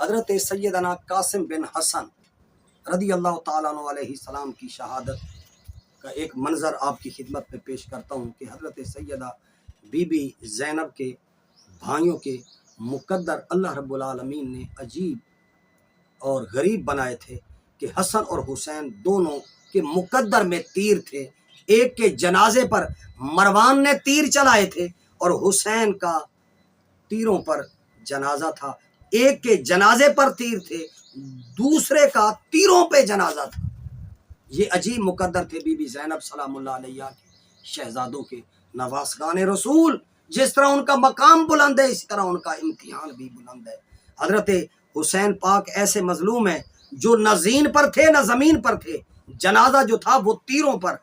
حضرت سیدنا قاسم بن حسن رضی اللہ تعالیٰ عنہ علیہ السلام کی شہادت کا ایک منظر آپ کی خدمت میں پیش کرتا ہوں کہ حضرت سیدہ بی بی زینب کے بھائیوں کے مقدر اللہ رب العالمین نے عجیب اور غریب بنائے تھے کہ حسن اور حسین دونوں کے مقدر میں تیر تھے۔ ایک کے جنازے پر مروان نے تیر چلائے تھے اور حسین کا تیروں پر جنازہ تھا۔ ایک کے جنازے پر تیر تھے، دوسرے کا تیروں پہ جنازہ تھا۔ یہ عجیب مقدر تھے بی بی زینب سلام اللہ علیہ کے شہزادوں کے نواسگان رسول۔ جس طرح ان کا مقام بلند ہے اسی طرح ان کا امتحان بھی بلند ہے۔ حضرت حسین پاک ایسے مظلوم ہیں جو نہ زین پر تھے نہ زمین پر تھے۔ جنازہ جو تھا وہ تیروں پر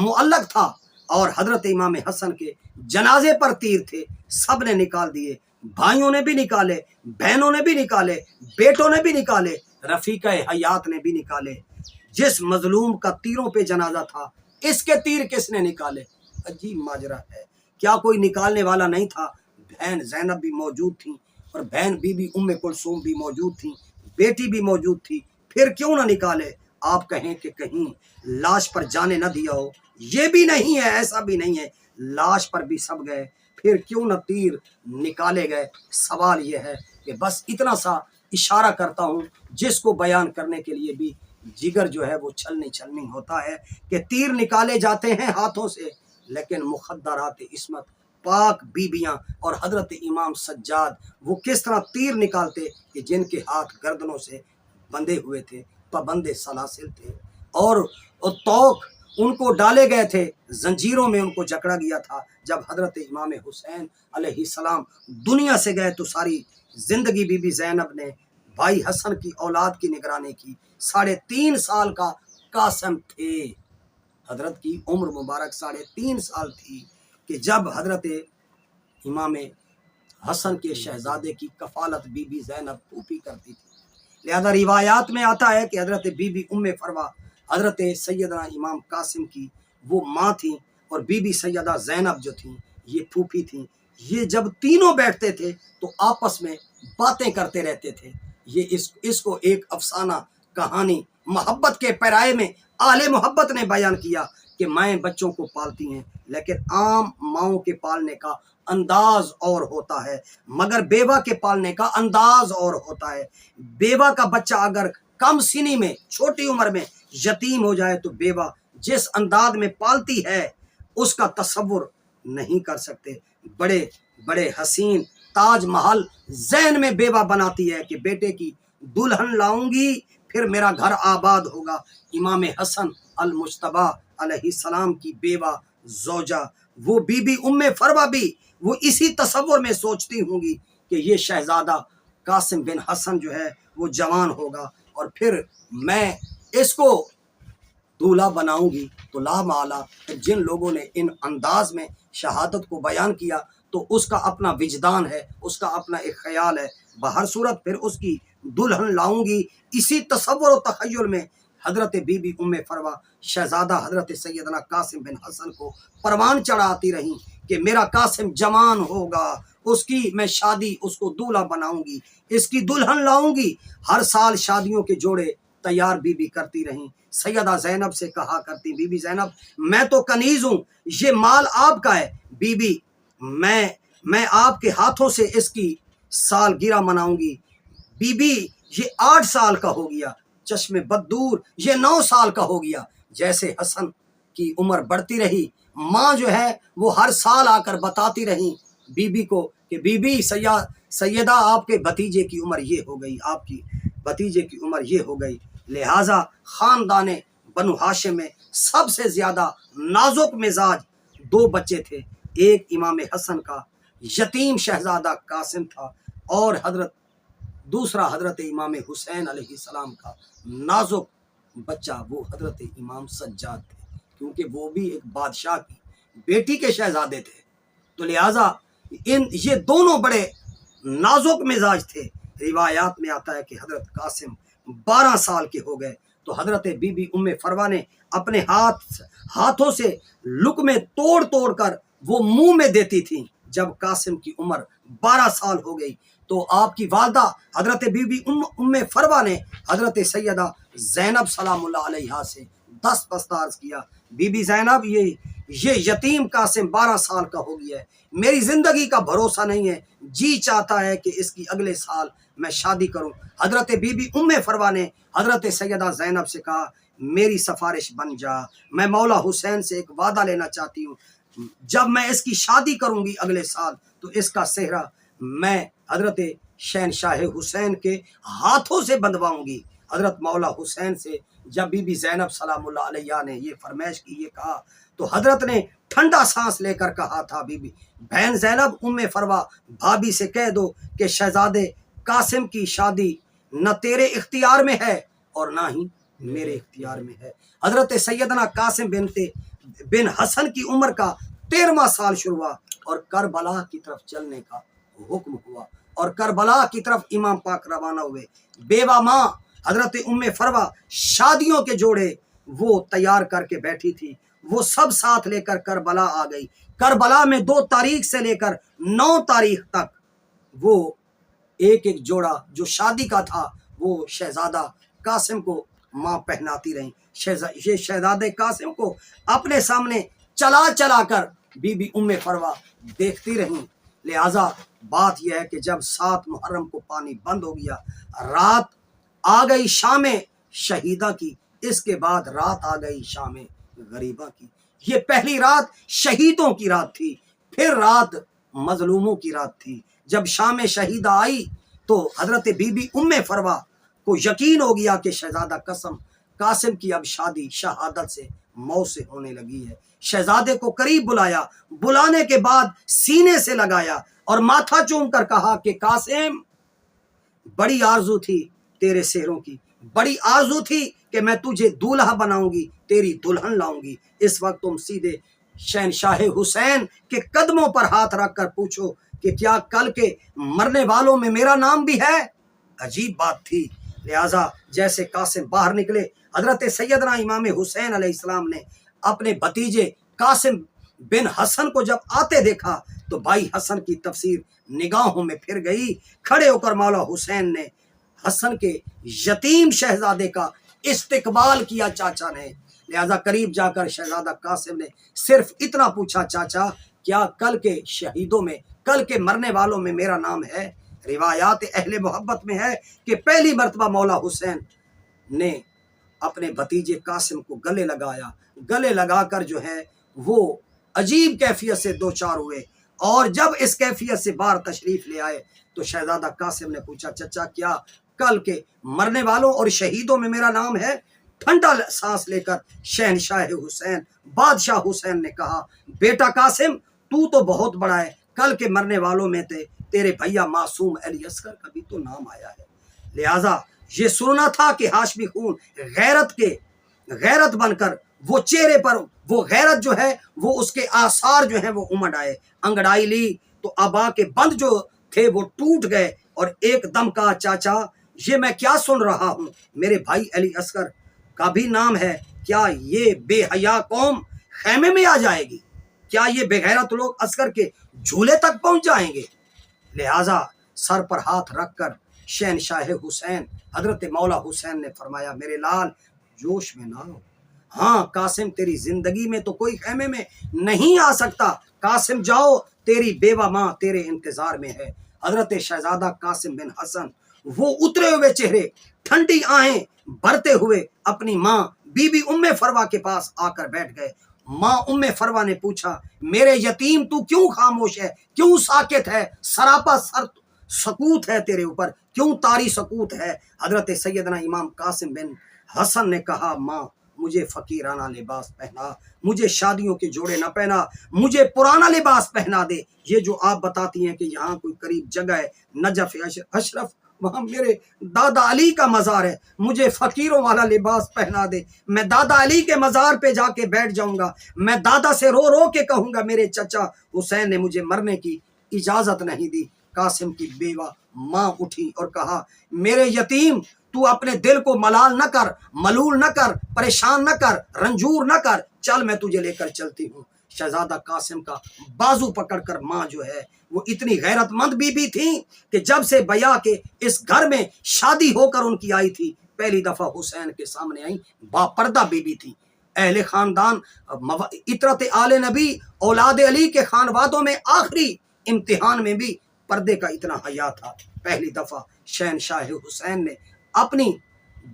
معلق تھا اور حضرت امام حسن کے جنازے پر تیر تھے۔ سب نے نکال دیے، بھائیوں نے بھی نکالے، بہنوں نے بھی نکالے، بیٹوں نے بھی نکالے، رفیقہ حیات نے بھی نکالے۔ جس مظلوم کا تیروں پہ جنازہ تھا اس کے تیر کس نے نکالے؟ عجیب ماجرا ہے۔ کیا کوئی نکالنے والا نہیں تھا؟ بہن زینب بھی موجود تھی اور بہن بی بی ام کلثوم بھی موجود تھی، بیٹی بھی موجود تھی، پھر کیوں نہ نکالے؟ آپ کہیں کہ کہیں لاش پر جانے نہ دیا ہو، یہ بھی نہیں ہے، ایسا بھی نہیں ہے، لاش پر بھی سب گئے، پھر کیوں نہ تیر نکالے گئے؟ سوال یہ ہے کہ بس اتنا سا اشارہ کرتا ہوں جس کو بیان کرنے کے لیے بھی جگر جو ہے وہ چھلنی ہوتا ہے کہ تیر نکالے جاتے ہیں ہاتھوں سے، لیکن مخدرات عصمت پاک بیبیاں اور حضرت امام سجاد وہ کس طرح تیر نکالتے کہ جن کے ہاتھ گردنوں سے بندھے ہوئے تھے، پابند سلاسل تھے، اور توق ان کو ڈالے گئے تھے، زنجیروں میں ان کو جکڑا گیا تھا۔ جب حضرت امام حسین علیہ السلام دنیا سے گئے تو ساری زندگی بی بی زینب نے بھائی حسن کی اولاد کی نگرانی کی۔ 3.5 سال کا قاسم تھے، حضرت کی عمر مبارک 3.5 سال تھی کہ جب حضرت امام حسن کے شہزادے کی کفالت بی بی زینب پھوپھی کرتی تھی۔ لہذا روایات میں آتا ہے کہ حضرت بی بی ام فروا حضرت سیدنا امام قاسم کی وہ ماں تھیں اور بی بی سیدہ زینب جو تھیں یہ پھوپھی تھیں۔ یہ جب تینوں بیٹھتے تھے تو آپس میں باتیں کرتے رہتے تھے۔ یہ اس کو ایک افسانہ کہانی محبت کے پیرائے میں اہل محبت نے بیان کیا کہ مائیں بچوں کو پالتی ہیں لیکن عام ماؤں کے پالنے کا انداز اور ہوتا ہے مگر بیوہ کے پالنے کا انداز اور ہوتا ہے۔ بیوہ کا بچہ اگر کم سنی میں چھوٹی عمر میں یتیم ہو جائے تو بیوہ جس انداز میں پالتی ہے اس کا تصور نہیں کر سکتے۔ بڑے بڑے حسین تاج محل ذہن میں بیوہ بناتی ہے کہ بیٹے کی دلہن لاؤں گی پھر میرا گھر آباد ہوگا۔ امام حسن المجتبی علیہ السلام کی بیوہ زوجہ وہ بی بی ام فروا بھی وہ اسی تصور میں سوچتی ہوں گی کہ یہ شہزادہ قاسم بن حسن جو ہے وہ جوان ہوگا اور پھر میں اس کو دولہا بناؤں گی۔ تو لا معالی جن لوگوں نے ان انداز میں شہادت کو بیان کیا تو اس کا اپنا وجدان ہے، اس کا اپنا ایک خیال ہے، بہر صورت پھر اس کی دلہن لاؤں گی۔ اسی تصور و تخیل میں حضرت بی بی ام فروا شہزادہ حضرت سیدنا قاسم بن حسن کو پروان چڑھاتی رہیں کہ میرا قاسم جوان ہوگا، اس کی میں شادی اس کو دولہا بناؤں گی، اس کی دلہن لاؤں گی۔ ہر سال شادیوں کے جوڑے تیار بی بی کرتی رہیں۔ سیدہ زینب سے کہا کرتی بی بی زینب میں تو کنیز ہوں، یہ مال آپ کا ہے، بی بی میں آپ کے ہاتھوں سے اس کی سالگرہ مناؤں گی۔ بی بی یہ 8 سال کا ہو گیا، چشم بد دور یہ 9 سال کا ہو گیا۔ جیسے حسن کی عمر بڑھتی رہی ماں جو ہے وہ ہر سال آ کر بتاتی رہیں بی بی کو کہ بی بی سیدہ آپ کے بھتیجے کی عمر یہ ہو گئی، آپ کی بھتیجے کی عمر یہ ہو گئی۔ لہٰذا خاندان بنو ہاشم میں سب سے زیادہ نازک مزاج 2 بچے تھے۔ ایک امام حسن کا یتیم شہزادہ قاسم تھا اور دوسرا حضرت امام حسین علیہ السلام کا نازک بچہ وہ حضرت امام سجاد تھے، کیونکہ وہ بھی ایک بادشاہ کی بیٹی کے شہزادے تھے۔ تو لہٰذا یہ دونوں بڑے نازک مزاج تھے۔ روایات میں آتا ہے کہ حضرت قاسم 12 سال کے ہو گئے تو حضرت بی بی ام فروا نے اپنے ہاتھوں سے لقمے توڑ کر وہ منہ میں دیتی تھیں۔ جب قاسم کی عمر 12 سال ہو گئی تو آپ کی والدہ حضرت بی بی ام فروا نے حضرت سیدہ زینب سلام اللہ علیہا سے دست عرض کیا، بی بی زینب یہ یتیم قاسم 12 سال کا ہو گیا ہے، میری زندگی کا بھروسہ نہیں ہے، جی چاہتا ہے کہ اس کی اگلے سال میں شادی کروں۔ حضرت بی بی ام فروا نے حضرت سیدہ زینب سے کہا، میری سفارش بن جا، میں مولا حسین سے ایک وعدہ لینا چاہتی ہوں، جب میں اس کی شادی کروں گی اگلے سال تو اس کا صحرا میں حضرت شہنشاہ حسین کے ہاتھوں سے بندواؤں گی۔ حضرت مولا حسین سے جب بی بی زینب سلام اللہ علیہ نے یہ فرمائش کی، یہ کہا تو حضرت نے ٹھنڈا سانس لے کر کہا تھا، بی بی بہن زینب ام فروا بھابی سے کہہ دو کہ شہزادے قاسم کی شادی نہ تیرے اختیار میں ہے اور نہ ہی میرے اختیار میں ہے۔ حضرت سیدنا قاسم بن حسن کی عمر کا 13واں سال شروع ہوا اور کربلا کی طرف چلنے کا حکم ہوا، اور کربلا کی طرف امام پاک روانہ ہوئے۔ بیوہ ماں حضرت ام فروا شادیوں کے جوڑے وہ تیار کر کے بیٹھی تھی، وہ سب ساتھ لے کر کربلا آ گئی۔ کربلا میں 2 تاریخ سے لے کر 9 تاریخ تک وہ ایک جوڑا جو شادی کا تھا وہ شہزادہ قاسم کو ماں پہناتی رہیں۔ یہ شہزادے قاسم کو اپنے سامنے چلا چلا کر بی بی ام فروا دیکھتی رہیں۔ لہٰذا بات یہ ہے کہ جب 7 محرم کو پانی بند ہو گیا، رات آ گئی شام شہیدہ کی، اس کے بعد رات آ گئی شام غریبہ کی۔ یہ پہلی رات شہیدوں کی رات تھی، پھر رات مظلوموں کی رات تھی۔ جب شام شہیدہ آئی تو حضرت بی بی ام فروا کو یقین ہو گیا کہ شہزادہ قاسم کی اب شادی شہادت سے موت سے ہونے لگی ہے۔ شہزادے کو قریب بلایا، بلانے کے بعد سینے سے لگایا اور ماتھا چوم کر کہا کہ قاسم، بڑی آرزو تھی تیرے سحروں کی، بڑی آرزو تھی کہ میں تجھے دولہا بناؤں گی، تیری دلہن لاؤں گی۔ اس وقت تم سیدھے شہنشاہ حسین کے قدموں پر ہاتھ رکھ کر پوچھو کہ کیا کل کے مرنے والوں میں میرا نام بھی ہے؟ عجیب بات تھی۔ لہٰذا جیسے قاسم باہر نکلے، حضرت سیدنا امام حسین علیہ السلام نے اپنے بھتیجے قاسم بن حسن کو جب آتے دیکھا تو بھائی حسن کی تفسیر نگاہوں میں پھر گئی۔ کھڑے ہو کر مولا حسین نے حسن کے یتیم شہزادے کا استقبال کیا چاچا نے۔ لہذا قریب جا کر شہزادہ قاسم نے صرف اتنا پوچھا، چاچا کیا کل کے شہیدوں میں، کل کے مرنے والوں میں میرا نام ہے؟ روایات اہل محبت میں ہے کہ پہلی مرتبہ مولا حسین نے اپنے بھتیجے قاسم کو گلے لگایا، گلے لگا کر جو ہے وہ عجیب کیفیت سے دوچار ہوئے، اور جب اس کیفیت سے باہر تشریف لے آئے تو شہزادہ قاسم نے پوچھا، چچا کیا کل کے مرنے والوں اور شہیدوں میں میرا نام ہے؟ ٹھنڈا سانس لے کر شہنشاہ حسین، بادشاہ حسین نے کہا، بیٹا قاسم تو بہت بڑا ہے، کل کے مرنے والوں میں تیرے بھیا معصوم علی اصغر کا بھی تو نام آیا ہے۔ لہٰذا یہ سننا تھا کہ ہاشمی خون غیرت بن کر وہ چہرے پر وہ غیرت جو ہے وہ اس کے آثار جو ہیں وہ امڈ آئے۔ انگڑائی لی تو آبا کے بند جو تھے وہ ٹوٹ گئے اور ایک دم کہا، چاچا یہ میں کیا سن رہا ہوں؟ میرے بھائی علی اصغر کا بھی نام ہے، کیا یہ بے حیا قوم خیمے میں آ جائے گی؟ کیا یہ بے غیرت لوگ اصغر کے جھولے تک پہنچ جائیں گے؟ لہٰذا سر پر ہاتھ رکھ کر شہنشاہ حسین حضرت مولا حسین نے فرمایا، میرے لال جوش میں نہ ہو، ہاں قاسم تیری زندگی میں تو کوئی خیمے میں نہیں آ سکتا، قاسم جاؤ، تیری بیوہ ماں تیرے انتظار میں ہے۔ حضرت شہزادہ قاسم بن حسن وہ اترے ہوئے چہرے، ٹھنڈی آہیں بھرتے ہوئے اپنی ماں بی بی ام فروا کے پاس آ کر بیٹھ گئے۔ ماں ام فروا نے پوچھا، میرے یتیم تو کیوں خاموش ہے، کیوں ساکت ہے؟ سراپا سکوت ہے تیرے اوپر، کیوں طاری سکوت ہے؟ حضرت سیدنا امام قاسم بن حسن نے کہا، ماں مجھے فقیرانہ لباس پہنا، مجھے شادیوں کے جوڑے نہ پہنا، مجھے پرانا لباس پہنا دے۔ یہ جو آپ بتاتی ہیں کہ یہاں کوئی قریب جگہ ہے نجف اشرف، وہاں میرے دادا علی کا مزار ہے، مجھے فقیروں والا لباس پہنا دے، میں دادا علی کے مزار پہ جا کے بیٹھ جاؤں گا، میں دادا سے رو رو کے کہوں گا میرے چچا حسین نے مجھے مرنے کی اجازت نہیں دی۔ قاسم کی بیوہ ماں اٹھی اور کہا، میرے یتیم تو اپنے دل کو ملال نہ کر، ملول نہ کر، پریشان نہ کر، رنجور نہ کر، چل میں تجھے لے کر چلتی ہوں۔ شہزادہ قاسم کا بازو پکڑ کر ماں جو ہے وہ اتنی غیرت مند بی تھیں کہ جب سے بیا کے اس گھر میں شادی ہو کر ان کی آئی تھی، پہلی دفعہ حسین کے سامنے آئیں، با پردہ بی تھی۔ اہل خاندان اطرت آل نبی اولاد علی کے خانوادوں میں آخری امتحان میں بھی پردے کا اتنا حیا تھا۔ پہلی دفعہ شہنشاہ حسین نے اپنی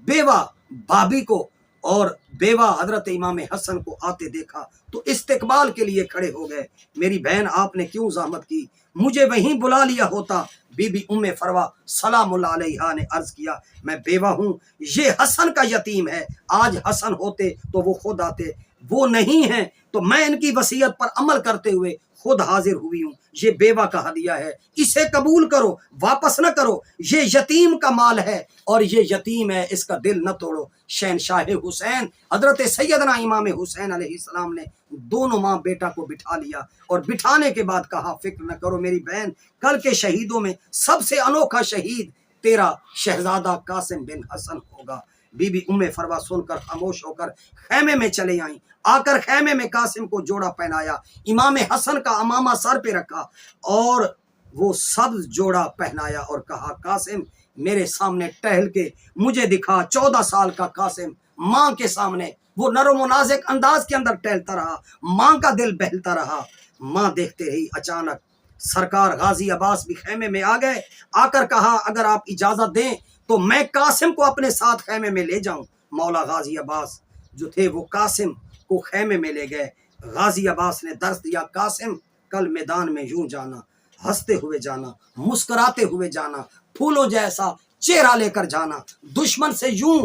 بیوہ بھابھی کو اور بیوہ حضرت امام حسن کو آتے دیکھا تو استقبال کے لیے کھڑے ہو گئے۔ میری بہن آپ نے کیوں زحمت کی، مجھے وہیں بلا لیا ہوتا۔ بی بی ام فروا سلام اللہ علیہا نے عرض کیا، میں بیوہ ہوں، یہ حسن کا یتیم ہے، آج حسن ہوتے تو وہ خود آتے، وہ نہیں ہیں تو میں ان کی وصیت پر عمل کرتے ہوئے خود حاضر ہوئی ہوں، یہ بیوہ کا ہدیہ ہے، اسے قبول کرو، واپس نہ کرو، یہ یتیم کا مال ہے اور یہ یتیم ہے، اس کا دل نہ توڑو۔ شہنشاہ حسین حضرت سیدنا امام حسین علیہ السلام نے دونوں ماں بیٹا کو بٹھا لیا اور بٹھانے کے بعد کہا، فکر نہ کرو میری بہن، کل کے شہیدوں میں سب سے انوکھا شہید تیرا شہزادہ قاسم بن حسن ہوگا۔ بی بی ام فروا سن کر خاموش ہو کر خیمے میں چلے آئیں، آ کر خیمے میں قاسم کو جوڑا پہنایا، امام حسن کا امامہ سر پہ رکھا اور وہ سبز جوڑا پہنایا اور کہا، قاسم میرے سامنے ٹہل کے مجھے دکھا۔ 14 سال کا قاسم ماں کے سامنے وہ نرم و نازک انداز کے اندر ٹہلتا رہا، ماں کا دل بہلتا رہا، ماں دیکھتے رہی۔ اچانک سرکار غازی عباس بھی خیمے میں آ گئے، آ کر کہا، اگر آپ اجازت دیں تو میں قاسم کو اپنے ساتھ خیمے میں لے جاؤں۔ مولا غازی عباس جو تھے وہ قاسم کو خیمے میں لے گئے۔ غازی عباس نے درس دیا، قاسم کل میدان میں یوں جانا، ہنستے ہوئے جانا، مسکراتے ہوئے جانا، پھولوں جیسا چہرہ لے کر جانا، دشمن سے یوں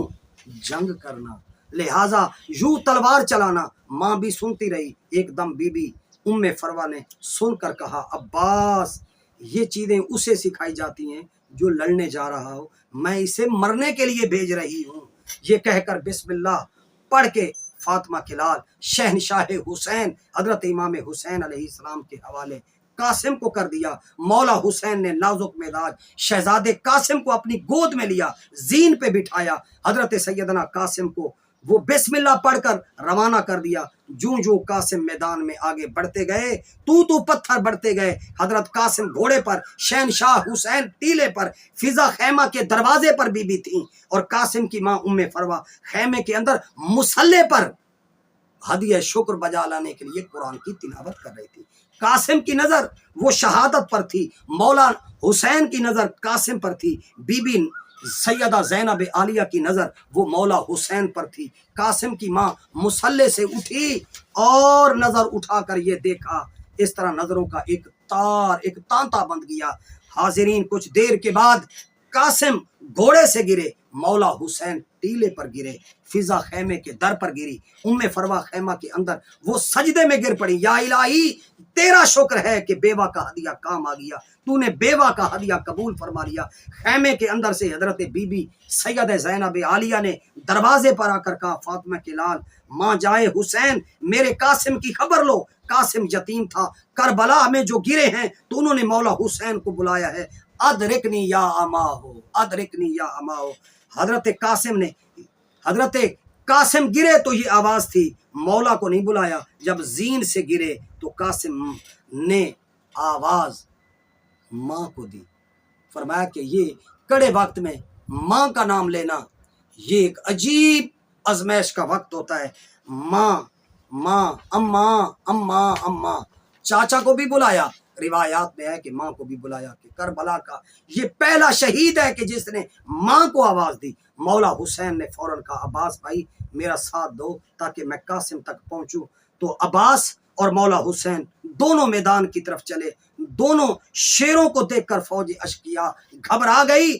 جنگ کرنا، لہٰذا یوں تلوار چلانا۔ ماں بھی سنتی رہی۔ ایک دم بی بی ام فروا نے سن کر کہا، عباس یہ چیزیں اسے سکھائی جاتی ہیں جو لڑنے جا رہا ہو، میں اسے مرنے کے لیے بھیج رہی ہوں۔ یہ کہہ کر بسم اللہ پڑھ کے فاطمہ کے لال شہنشاہ حسین حضرت امام حسین علیہ السلام کے حوالے قاسم کو کر دیا۔ مولا حسین نے نازک مزاج شہزادے قاسم کو اپنی گود میں لیا، زین پہ بٹھایا۔ حضرت سیدنا قاسم کو وہ بسم اللہ پڑھ کر روانہ کر دیا۔ جوں جوں قاسم میدان میں آگے بڑھتے گئے، تو پتھر بڑھتے گئے۔ حضرت قاسم گھوڑے پر، شہنشاہ حسین ٹیلے پر، فضا خیمہ کے دروازے پر بی تھیں اور قاسم کی ماں ام فروا خیمے کے اندر مصلے پر ہدیہ شکر بجا لانے کے لیے قرآن کی تلاوت کر رہی تھی۔ قاسم کی نظر وہ شہادت پر تھی، مولا حسین کی نظر قاسم پر تھی، بی بی سیدہ زینب عالیہ کی نظر وہ مولا حسین پر تھی۔ قاسم کی ماں مصلے سے اٹھی اور نظر اٹھا کر یہ دیکھا، اس طرح نظروں کا ایک تانتا بند گیا۔ حاضرین کچھ دیر کے بعد قاسم گھوڑے سے گرے، مولا حسین ٹیلے پر گرے، فضا خیمے کے در پر گری، ام فروا خیمہ کے اندر وہ سجدے میں گر پڑی، یا الہی تیرا شکر ہے کہ بیوہ کا ہدیہ کام آ گیا، تو نے بیوہ کا ہدیہ قبول فرما لیا۔ خیمے کے اندر سے حضرت بی بی سید زینب عالیہ نے دروازے پر آ کر کہا، فاطمہ کے لال ماں جائے حسین میرے قاسم کی خبر لو، قاسم یتیم تھا، کربلا میں جو گرے ہیں تو انہوں نے مولا حسین کو بلایا ہے، ادرکنی یا اماہو، ادرکنی یا اماہو۔ حضرت قاسم گرے تو یہ آواز تھی، مولا کو نہیں بلایا۔ جب زین سے گرے تو قاسم نے آواز ماں کو دی، فرمایا کہ یہ کڑے وقت میں ماں کا نام لینا یہ ایک عجیب آزمائش کا وقت ہوتا ہے۔ ماں ماں اماں اماں اماں، چاچا کو بھی بلایا، روایات میں ہے کہ ماں کو بھی بلایا، کہ کربلا کا یہ پہلا شہید ہے کہ جس نے ماں کو آواز دی۔ مولا حسین نے فوراً کہا، عباس بھائی میرا ساتھ دو تاکہ میں قاسم تک پہنچوں۔ تو عباس اور مولا حسین دونوں میدان کی طرف چلے۔ دونوں شیروں کو دیکھ کر فوج اشقیا گھبرا گئی،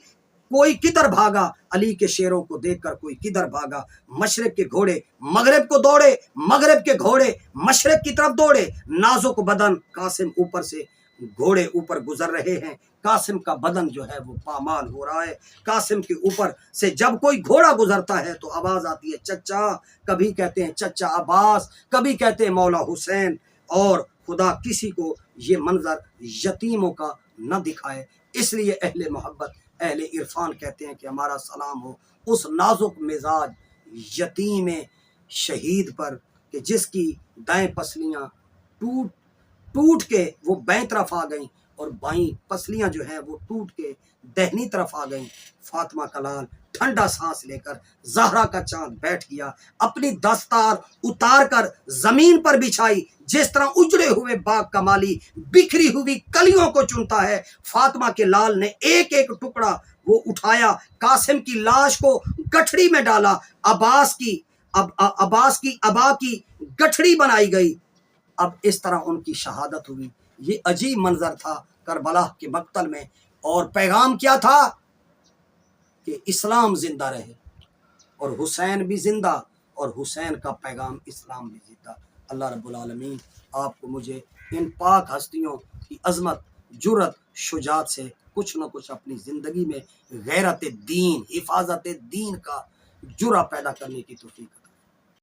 کوئی کدھر بھاگا، علی کے شیروں کو دیکھ کر کوئی کدھر بھاگا۔ مشرق کے گھوڑے مغرب کو دوڑے، مغرب کے گھوڑے مشرق کی طرف دوڑے۔ نازک بدن قاسم اوپر سے گھوڑے اوپر گزر رہے ہیں، قاسم کا بدن جو ہے وہ پامال ہو رہا ہے۔ قاسم کے اوپر سے جب کوئی گھوڑا گزرتا ہے تو آواز آتی ہے چچا، کبھی کہتے ہیں چچا عباس، کبھی کہتے ہیں مولا حسین، اور خدا کسی کو یہ منظر یتیموں کا نہ دکھائے۔ اس لیے اہل محبت اہل عرفان کہتے ہیں کہ ہمارا سلام ہو اس نازک مزاج یتیم شہید پر کہ جس کی دائیں پسلیاں ٹوٹ کے وہ بائیں طرف آ گئیں اور بائیں پسلیاں جو ہیں وہ ٹوٹ کے دہنی طرف آ گئیں۔ فاطمہ کا لال ٹھنڈا سانس لے کر زہرا کا چاند بیٹھ گیا، اپنی دستار اتار کر زمین پر بچھائی، جس طرح اجڑے ہوئے باغ کا مالی بکھری ہوئی کلیوں کو چنتا ہے۔ فاطمہ کے لال نے ایک ایک ٹکڑا وہ اٹھایا، قاسم کی لاش کو گٹھڑی میں ڈالا، عباس کی ابا کی گٹھڑی بنائی گئی۔ اب اس طرح ان کی شہادت ہوئی۔ یہ عجیب منظر تھا کربلا کے مقتل میں، اور پیغام کیا تھا کہ اسلام زندہ رہے، اور حسین بھی زندہ، اور حسین کا پیغام اسلام بھی زندہ۔ اللہ رب العالمین آپ کو مجھے ان پاک ہستیوں کی عظمت، جرت، شجاعت سے کچھ نہ کچھ اپنی زندگی میں غیرت دین، حفاظت دین کا جرأت پیدا کرنے کی توفیق